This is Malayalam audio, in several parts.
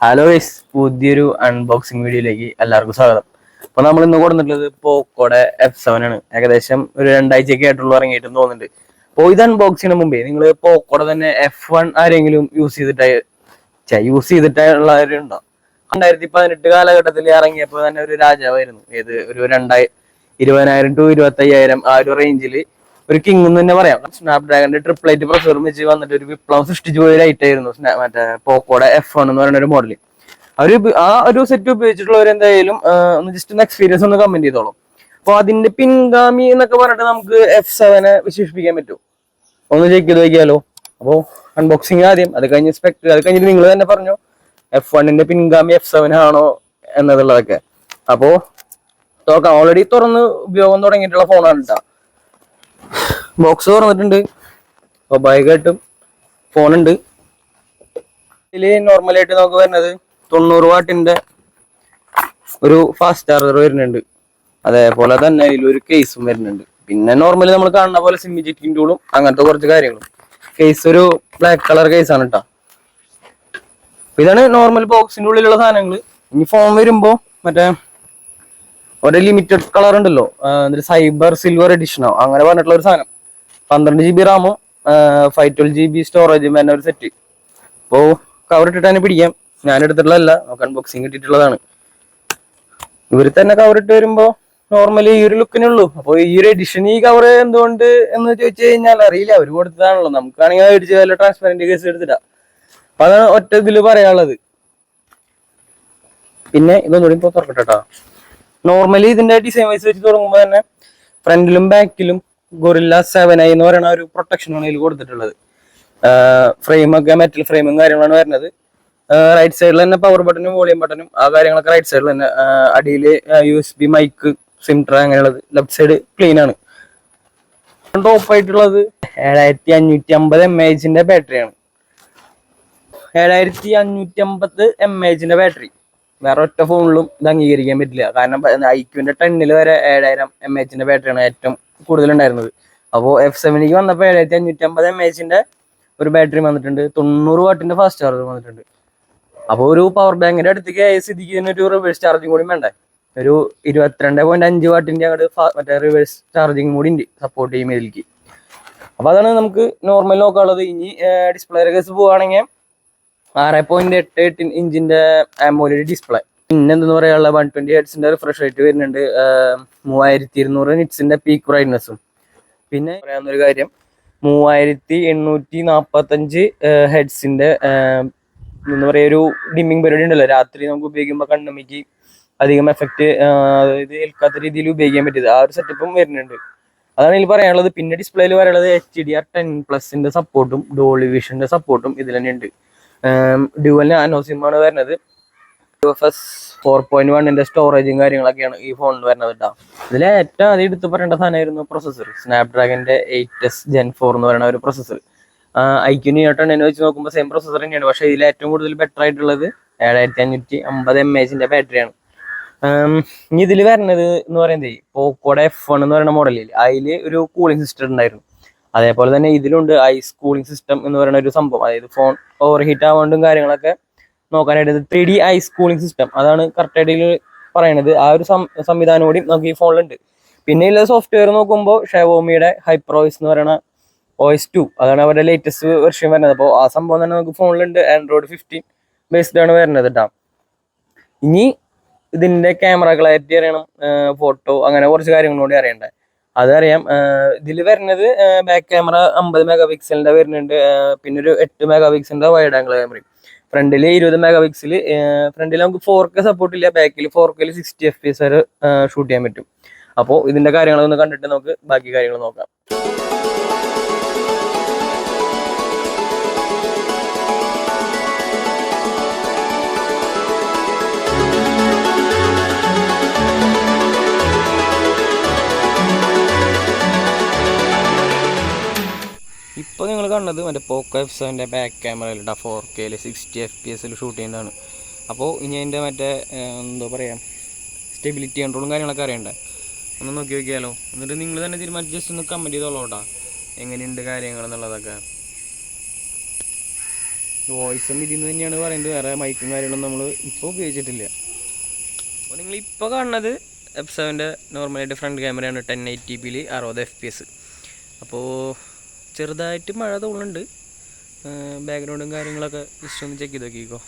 ഹലോ ഗൈസ്, പുതിയൊരു അൺബോക്സിംഗ് വീഡിയോയിലേക്ക് എല്ലാവർക്കും സ്വാഗതം. അപ്പൊ നമ്മൾ ഇന്ന് കൊടുത്തിട്ടുള്ളത് പോക്കോടെ F7 ആണ്. ഏകദേശം ഒരു 2 ആഴ്ചയൊക്കെ ആയിട്ടുള്ള ഇറങ്ങിയിട്ടും തോന്നുന്നുണ്ട്. അപ്പോൾ ഇത് അൺബോക്സ് ചെയ്യുന്ന മുമ്പേ നിങ്ങൾ പോക്കോടെ തന്നെ F1 ആരെങ്കിലും യൂസ് ചെയ്തിട്ടുള്ളവരുണ്ടോ? 2018 കാലഘട്ടത്തിൽ ഇറങ്ങിയപ്പോൾ തന്നെ ഒരു രാജാവായിരുന്നു. ഏത് ഒരു 20,000 to 25,000 ആ ഒരു റേഞ്ചിൽ ഒരു കിങ് എന്ന് തന്നെ പറയാം. സ്നാപ്ഡ്രാഗന്റെ 888 പ്രൊസസർ വെച്ച് വന്നിട്ട് ഒരു വിപ്ലവം സൃഷ്ടിച്ചു പോയ ഒരു ഐറ്റം ആയിരുന്നു മറ്റേ പോക്കോടെ F1 എന്ന് പറയുന്ന ഒരു മോഡൽ. ആ ഒരു സെറ്റ് ഉപയോഗിച്ചിട്ടുള്ളവർ എന്തായാലും ഒന്ന് ജസ്റ്റ് ഒന്ന് എക്സ്പീരിയൻസ് ഒന്ന് കമന്റ് ചെയ്തോളൂ. അപ്പോൾ അതിന്റെ പിൻഗാമി എന്നൊക്കെ പറഞ്ഞിട്ട് നമുക്ക് F7 വിശേഷിപ്പിക്കാൻ പറ്റും. ഒന്ന് ചെക്ക് ചെയ്ത് നോക്കിയാലോ. അപ്പോൾ അൺബോക്സിങ് ആദ്യം, അത് കഴിഞ്ഞ് സ്പെക്ട്, അത് കഴിഞ്ഞിട്ട് നിങ്ങൾ തന്നെ പറഞ്ഞു F1ന്റെ പിൻഗാമി F7 ആണോ എന്നതുള്ളതൊക്കെ. അപ്പോൾ നോക്കാം. ഓൾറെഡി തുറന്ന് ഉപയോഗം തുടങ്ങിയിട്ടുള്ള ഫോണാണ് കേട്ടോ. ബോക്സ് തുറന്നിട്ടുണ്ട്. സ്വാഭാവികമായിട്ടും ഫോണുണ്ട്. ഇതിൽ നോർമലായിട്ട് നമുക്ക് വരുന്നത് 90 വാട്ടിന്റെ ഒരു ഫാസ്റ്റ് ചാർജർ വരുന്നുണ്ട്. അതേപോലെ തന്നെ ഇതിലൊരു കേസും വരുന്നുണ്ട്. പിന്നെ നോർമലി നമ്മൾ കാണുന്ന പോലെ സിം ഇജക്റ്റിംഗ് ടൂളും അങ്ങനത്തെ കുറച്ച് കാര്യങ്ങളും. കേസ് ഒരു ബ്ലാക്ക് കളർ കേസാണ് കേട്ടോ. ഇതാണ് നോർമൽ ബോക്സിന്റെ ഉള്ളിലുള്ള സാധനങ്ങൾ. ഇനി ഫോൺ വരുമ്പോ മറ്റേ ഒരു ലിമിറ്റഡ് കളർ ഉണ്ടല്ലോ, സൈബർ സിൽവർ എഡിഷനോ അങ്ങനെ പറഞ്ഞിട്ടുള്ള ഒരു സാധനം. 12 GB റാമും 512 GB സ്റ്റോറേജും വരുന്ന ഒരു സെറ്റ്. അപ്പോൾ കവർ ഇട്ടിട്ട് തന്നെ പിടിക്കാം. ഞാൻ എടുത്തിട്ടുള്ളതല്ല, നമുക്ക് അൺബോക്സിങ് കിട്ടിയിട്ടുള്ളതാണ്. ഇവർ തന്നെ കവർ ഇട്ട് വരുമ്പോൾ നോർമലി ഈ ഒരു ലുക്കിനേ ഉള്ളൂ. അപ്പോൾ ഈ ഒരു എഡിഷൻ, ഈ കവർ എന്തുകൊണ്ട് എന്ന് ചോദിച്ചു കഴിഞ്ഞാൽ അറിയില്ല. അവർ കൊടുത്തതാണല്ലോ. നമുക്കാണെങ്കിൽ മേടിച്ച് വല്ല ട്രാൻസ്പെറന്റ് കേസ് എടുത്തിട്ടാ. അപ്പൊ അതാണ് ഒറ്റ ഇതിൽ പറയാനുള്ളത്. പിന്നെ ഇതൊന്നുകൂടി ഇപ്പോൾ തുറക്കട്ടെ. നോർമലി ഇതിന്റെ ഡിസൈൻ വൈസ് വെച്ച് തുടങ്ങുമ്പോൾ തന്നെ ഫ്രണ്ടിലും ബാക്കിലും ഗൊറില്ല 7i എന്ന് പറയുന്ന ഒരു പ്രൊട്ടക്ഷനാണ് ഇതിൽ കൊടുത്തിട്ടുള്ളത്. ഫ്രെയിമൊക്കെ മെറ്റൽ ഫ്രെയിമും കാര്യങ്ങളാണ് വരുന്നത്. റൈറ്റ് സൈഡിൽ തന്നെ പവർ ബട്ടണും വോളിയം ബട്ടണും ആ കാര്യങ്ങളൊക്കെ റൈറ്റ് സൈഡിൽ തന്നെ. അടിയിൽ USB മൈക്ക്, സിം ട്രേ അങ്ങനെയുള്ളത്. ലെഫ്റ്റ് സൈഡ് ക്ലീൻ ആണ്. ടോപ്പ് ആയിട്ടുള്ളത് 7550 mAh ബാറ്ററിയാണ്. 7550 mAh ബാറ്ററി വേറെ ഒറ്റ ഫോണിലും ഇത് അംഗീകരിക്കാൻ പറ്റില്ല. കാരണം iQന്റെ 10 വരെ 7000 mAh ബാറ്ററിയാണ് ഏറ്റവും കൂടുതൽ ഉണ്ടായിരുന്നത്. അപ്പോൾ F7ക്ക് വന്നപ്പോൾ 7550 mAh ഒരു ബാറ്ററി വന്നിട്ടുണ്ട്. 90 വാട്ടിന്റെ ഫാസ്റ്റ് ചാർജർ വന്നിട്ടുണ്ട്. അപ്പോൾ ഒരു പവർ ബാങ്കിന്റെ അടുത്തേക്ക് സ്ഥിതിക്ക് ഒരു റിവേഴ്സ് ചാർജിങ് കൂടി വേണ്ടേ. ഒരു 22.5 വാട്ടിന്റെ മറ്റേ റിവേഴ്സ് ചാർജിങ് കൂടി ഉണ്ട് സപ്പോർട്ട് ചെയ്യും ഇതിലേക്ക്. അപ്പൊ അതാണ് നമുക്ക് നോർമൽ നോക്കാനുള്ളത്. ഇനി ഡിസ്പ്ലേ കേസ് പോവുകയാണെങ്കിൽ 6.88 ഇഞ്ചിന്റെ AMOLED ഡിസ്പ്ലേ. പിന്നെ എന്തെന്ന് പറയാനുള്ള 120 ഹെർട്സിന്റെ റിഫ്രഷ് റേറ്റ് വരുന്നുണ്ട്. 3200 നിറ്റ്സിന്റെ പീക്ക് ബ്രൈറ്റ്നസ്സും. പിന്നെ പറയാവുന്നൊരു കാര്യം, 3845 ഹെഡ്സിന്റെ എന്താ പറയുക, ഒരു ഡിമ്മിങ് പരിപാടി ഉണ്ടല്ലോ. രാത്രി നമുക്ക് ഉപയോഗിക്കുമ്പോൾ കണ്ണുമിക്ക് അധികം എഫക്റ്റ് ഇത് ഏൽക്കാത്ത രീതിയിൽ ഉപയോഗിക്കാൻ പറ്റിയത്. ആ ഒരു സെറ്റപ്പും വരുന്നുണ്ട്. അതാണ് ഇതിൽ പറയാനുള്ളത്. പിന്നെ ഡിസ്പ്ലേയിൽ പറയാനുള്ളത് HDR10+ സപ്പോർട്ടും ഡോൾബി വിഷന്റെ സപ്പോർട്ടും ഇതിൽ തന്നെ ഉണ്ട്. ഡ്യുവൽ നാനോ സിം ആണ് വരുന്നത്. UFS 4.1ന്റെ സ്റ്റോറേജും കാര്യങ്ങളൊക്കെയാണ് ഈ ഫോണിൽ വരുന്നത് കേട്ടോ. ഇതിൽ ഏറ്റവും ആദ്യം എടുത്ത് പറയേണ്ട സാധനമായിരുന്നു പ്രൊസസ്സർ. സ്നാപ്ഡ്രാഗന്റെ 8s Gen 4 എന്ന് പറയുന്ന ഒരു പ്രൊസസ്സർ. iQ Neo 10 വെച്ച് നോക്കുമ്പോൾ സെയിം പ്രൊസസ്സർ തന്നെയാണ്. പക്ഷേ ഇതിൽ ഏറ്റവും കൂടുതൽ ബെറ്റർ ആയിട്ടുള്ളത് 7550 mAh ബാറ്ററിയാണ്. ഇനി ഇതിൽ വരുന്നത് എന്ന് പറയുന്നത് പോക്കോടെ F1 എന്ന് പറയുന്ന മോഡലിൽ അതിൽ ഒരു കൂളിംഗ് സിസ്റ്റം ഉണ്ടായിരുന്നു. അതേപോലെ തന്നെ ഇതിലുണ്ട് ഐസ് കൂളിംഗ് സിസ്റ്റം എന്ന് പറയുന്ന ഒരു സംഭവം. അതായത് ഫോൺ ഓവർ ഹീറ്റ് ആവാണ്ടും കാര്യങ്ങളൊക്കെ നോക്കാനായിട്ട് 3D ഐസ് കൂളിംഗ് സിസ്റ്റം, അതാണ് കറക്റ്റായിട്ട് പറയണത്. ആ ഒരു സംവിധാനം കൂടി നമുക്ക് ഈ ഫോണിലുണ്ട്. പിന്നെ ഇതിലെ സോഫ്റ്റ്വെയർ നോക്കുമ്പോൾ ഷവോമിയുടെ HyperOS എന്ന് പറയുന്ന OS 2, അതാണ് അവരുടെ ലേറ്റസ്റ്റ് വെർഷൻ വരുന്നത്. അപ്പോൾ ആ സംഭവം തന്നെ നമുക്ക് ഫോണിലുണ്ട്. Android 15 ബേസ്ഡ് ആണ് വരുന്നത് കേട്ടോ. ഇനി ഇതിന്റെ ക്യാമറ ക്ലാരിറ്റി അറിയണം, ഫോട്ടോ, അങ്ങനെ കുറച്ച് കാര്യങ്ങളും കൂടി അറിയണ്ടേ. അതറിയാം. ഇതിൽ വരുന്നത് ബാക്ക് ക്യാമറ 50 മെഗാപിക്സലിന്റെ വരുന്നുണ്ട്. പിന്നെ ഒരു 8 മെഗാപിക്സലിന്റെ വൈഡ് ആംഗിൾ ക്യാമറയും. ഫ്രണ്ടിൽ 20 മെഗാപിക്സൽ. ഫ്രണ്ടിൽ നമുക്ക് 4K സപ്പോർട്ട് ഇല്ല. ബാക്കിൽ 4K 60 FPS വരെ ഷൂട്ട് ചെയ്യാൻ പറ്റും. അപ്പോൾ ഇതിന്റെ കാര്യങ്ങളൊന്ന് കണ്ടിട്ട് നമുക്ക് ബാക്കി കാര്യങ്ങൾ നോക്കാം. ഇപ്പോൾ നിങ്ങൾ കണ്ടത് മറ്റേ പോക്കോ F7ന്റെ ബാക്ക് ക്യാമറയിലിട്ട 4K 60 FPS ഷൂട്ട് ചെയ്യുന്നതാണ്. അപ്പോൾ ഇനി അതിൻ്റെ മറ്റേ എന്താ പറയുക, സ്റ്റെബിലിറ്റി കൺട്രോളും കാര്യങ്ങളൊക്കെ അറിയണ്ടേ. ഒന്ന് നോക്കി നോക്കിയാലോ. എന്നിട്ട് നിങ്ങൾ തന്നെ തീരുമാനിച്ച് ജസ്റ്റ് ഒന്ന് കമൻറ്റ് ചെയ്തോളൂ കേട്ടോ, എങ്ങനെയുണ്ട് കാര്യങ്ങൾ എന്നുള്ളതൊക്കെ. വോയിസും ഇതിന്ന് തന്നെയാണ് പറയുന്നത്, വേറെ മൈക്കും കാര്യങ്ങളൊന്നും നമ്മൾ ഇപ്പോൾ ഉപയോഗിച്ചിട്ടില്ല. അപ്പോൾ നിങ്ങളിപ്പോൾ കാണുന്നത് F7 നോർമലായിട്ട് ഫ്രണ്ട് ക്യാമറയാണ് 1080p 60 FPS. അപ്പോൾ ചെറുതായിട്ട് മഴ തോന്നുന്നുണ്ട്. ബാക്ക്ഗ്രൗണ്ടും കാര്യങ്ങളൊക്കെ ജസ്റ്റ് ഒന്ന് ചെക്ക് ചെയ്ത് നോക്കിക്കോ.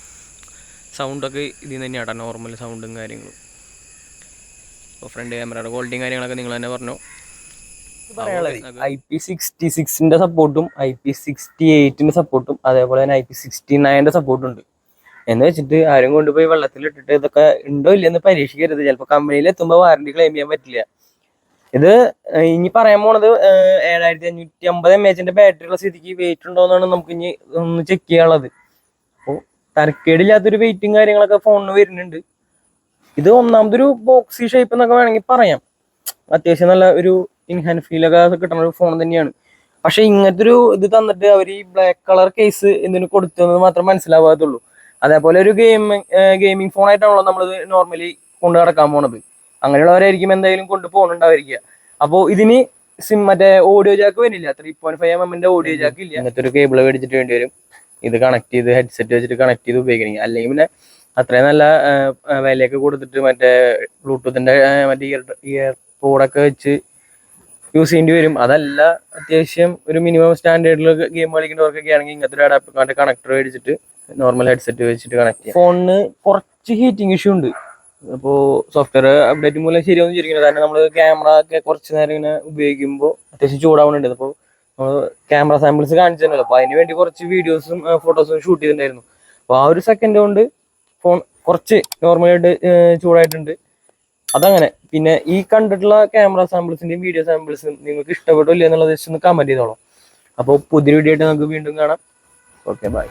സൗണ്ടൊക്കെ ഇതിൽ നിന്ന് തന്നെയാണ് നോർമൽ സൗണ്ടും കാര്യങ്ങളും. അപ്പോൾ ഫ്രണ്ട് ക്യാമറയുടെ ക്വാളിറ്റിയും കാര്യങ്ങളൊക്കെ നിങ്ങൾ തന്നെ പറഞ്ഞു. IP66 സപ്പോർട്ടും IP68 സപ്പോർട്ടും അതേപോലെ തന്നെ IP69 സപ്പോർട്ടും ഉണ്ട് എന്ന് വെച്ചിട്ട് ആരും കൊണ്ടുപോയി വെള്ളത്തിലിട്ടിട്ട് ഇതൊക്കെ ഉണ്ടോ ഇല്ലെന്ന് പരീക്ഷിക്കരുത്. ചിലപ്പോൾ കമ്പനിയിൽ എത്തുമ്പോൾ വാറണ്ടി ക്ലെയിം ചെയ്യാൻ പറ്റില്ല. ഇത് ഇനി പറയാൻ പോണത് 7550 mAh ബാറ്ററി ഉള്ള സ്ഥിതിക്ക് വെയിറ്റ് ഉണ്ടോ എന്നാണ് നമുക്ക് ഇനി ഒന്ന് ചെക്ക് ചെയ്യാനുള്ളത്. അപ്പോൾ തരക്കേടില്ലാത്തൊരു വെയിറ്റും കാര്യങ്ങളൊക്കെ ഫോണിന് വരുന്നുണ്ട്. ഇത് ഒന്നാമതൊരു ബോക്സി ഷേപ്പ് എന്നൊക്കെ വേണമെങ്കിൽ പറയാം. അത്യാവശ്യം നല്ല ഒരു ഇൻഹാൻഡ് ഫീലൊക്കെ കിട്ടുന്ന ഒരു ഫോൺ തന്നെയാണ്. പക്ഷെ ഇങ്ങനത്തെ ഒരു ഇത് തന്നിട്ട് അവർ ഈ ബ്ലാക്ക് കളർ കേസ് എന്തിനു കൊടുത്തത് മാത്രം മനസ്സിലാവാത്തുള്ളൂ. അതേപോലെ ഒരു ഗെയിമിംഗ് ഫോണായിട്ടാണല്ലോ നമ്മളിത് നോർമലി കൊണ്ടു നടക്കാൻ പോണത്. അങ്ങനെയുള്ളവരായിരിക്കും എന്തായാലും കൊണ്ടുപോകണുണ്ടായിരിക്കുക. അപ്പോൾ ഇതിന് മറ്റേ ഓഡിയോ ജാക്ക് വരില്ല, 3.5mm ഓഡിയോ ജാക്ക് ഇല്ല. ഇങ്ങനത്തെ ഒരു കേബിൾ മേടിച്ചിട്ട് വേണ്ടി വരും ഇത് കണക്ട് ചെയ്ത് ഹെഡ്സെറ്റ് വെച്ചിട്ട് കണക്ട് ചെയ്ത് ഉപയോഗിക്കണമെങ്കിൽ. അല്ലെങ്കിൽ പിന്നെ അത്രയും നല്ല വിലയൊക്കെ കൊടുത്തിട്ട് മറ്റേ ബ്ലൂടൂത്തിന്റെ മറ്റേ ഇയർപോഡൊക്കെ വെച്ച് യൂസ് ചെയ്യേണ്ടി വരും. അതല്ല അത്യാവശ്യം ഒരു മിനിമം സ്റ്റാൻഡേർഡിൽ ഗെയിം കളിക്കുന്നവർക്കൊക്കെ ആണെങ്കിൽ ഇങ്ങനത്തെ ഒരു അഡാപ്റ്റർ കണക്ടർ മേടിച്ചിട്ട് നോർമൽ ഹെഡ്സെറ്റ് വെച്ചിട്ട് കണക്ട് ചെയ്യാം. ഫോണിന് കുറച്ച് ഹീറ്റിംഗ് ഇഷ്യൂ ഉണ്ട്. അപ്പോൾ സോഫ്റ്റ്വെയർ അപ്ഡേറ്റ് മൂലം ശരിയാവും വിചാരിക്കുന്നത്. കാരണം നമ്മൾ ക്യാമറ ഒക്കെ കുറച്ച് നേരം ഇങ്ങനെ ഉപയോഗിക്കുമ്പോൾ അത്യാവശ്യം ചൂടാവുന്നുണ്ട്. അപ്പോൾ നമ്മൾ ക്യാമറ സാമ്പിൾസ് കാണിച്ചിട്ടുണ്ടല്ലോ, അപ്പോൾ അതിന് വേണ്ടി കുറച്ച് വീഡിയോസും ഫോട്ടോസും ഷൂട്ട് ചെയ്തിട്ടുണ്ടായിരുന്നു. അപ്പോൾ ആ ഒരു സെക്കൻഡ് കൊണ്ട് ഫോൺ കുറച്ച് നോർമലായിട്ട് ചൂടായിട്ടുണ്ട്. അതങ്ങനെ. പിന്നെ ഈ കണ്ടിട്ടുള്ള ക്യാമറ സാമ്പിൾസിന്റെയും വീഡിയോ സാമ്പിൾസും നിങ്ങൾക്ക് ഇഷ്ടപ്പെട്ടോ ഇല്ല എന്നുള്ളത് ജസ്റ്റ് ഒന്ന് കമന്റ് ചെയ്തോളാം. അപ്പോൾ പുതിയ വീഡിയോ ആയിട്ട് നമുക്ക് വീണ്ടും കാണാം. Okay, by.